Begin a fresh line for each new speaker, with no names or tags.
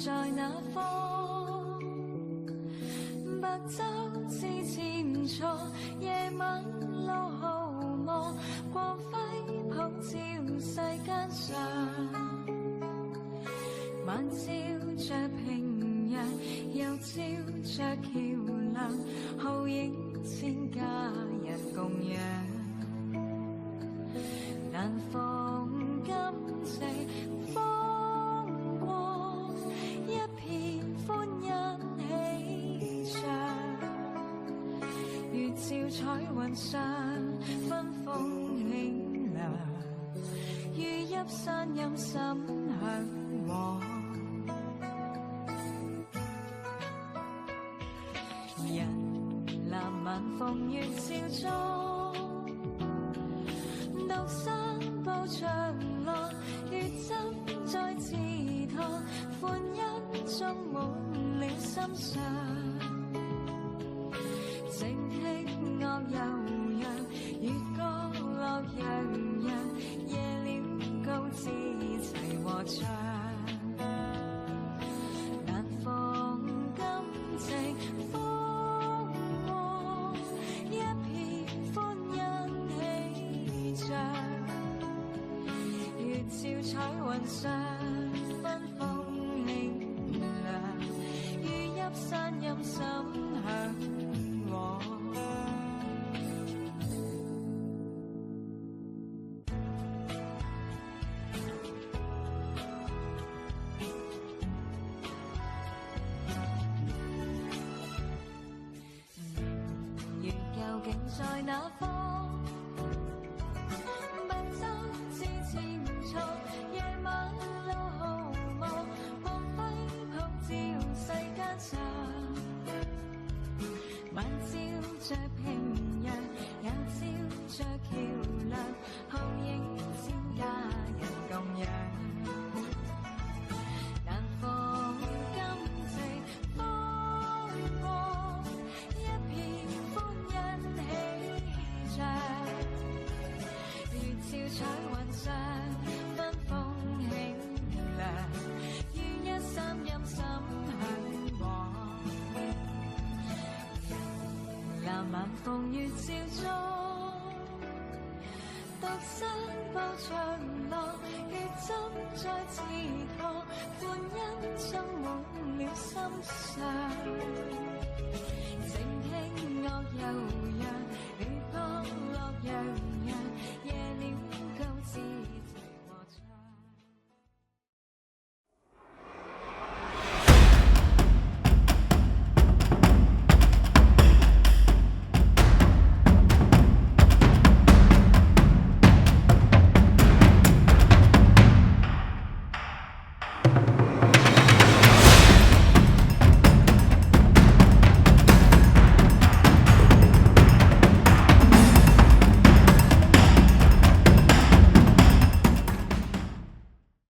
在哪方？白晝是前座，夜晚路毫無，光輝普照世間上。晚照着平陽，又照着橋梁，浩映千家人共養。難逢今夕風光，一片歡欣喜暢。如照彩雲上，芬風輕涼，如泣山陰心向往。人藍晚風月照中，獨身步長廊，月針在池塘，歡欣充滿了心上。靜聽樂悠揚，月光樂洋洋，夜了高知齊和唱。難逢今夕風光，一片歡欣喜暢。月照彩雲上，芬風輕涼，如泣山陰心向往。明月究竟在哪方？白晝是前座，夜晚路毫無，光輝普照世間上。晚照着平陽，也照着橋梁，浩映千家人共養。難逢今夕風光，一片歡欣喜暢。月照彩雲上，芬風輕涼，於一三陰心向往。藍晚風月照中，獨身步長廊，月針在池塘，歡欣充滿了心上。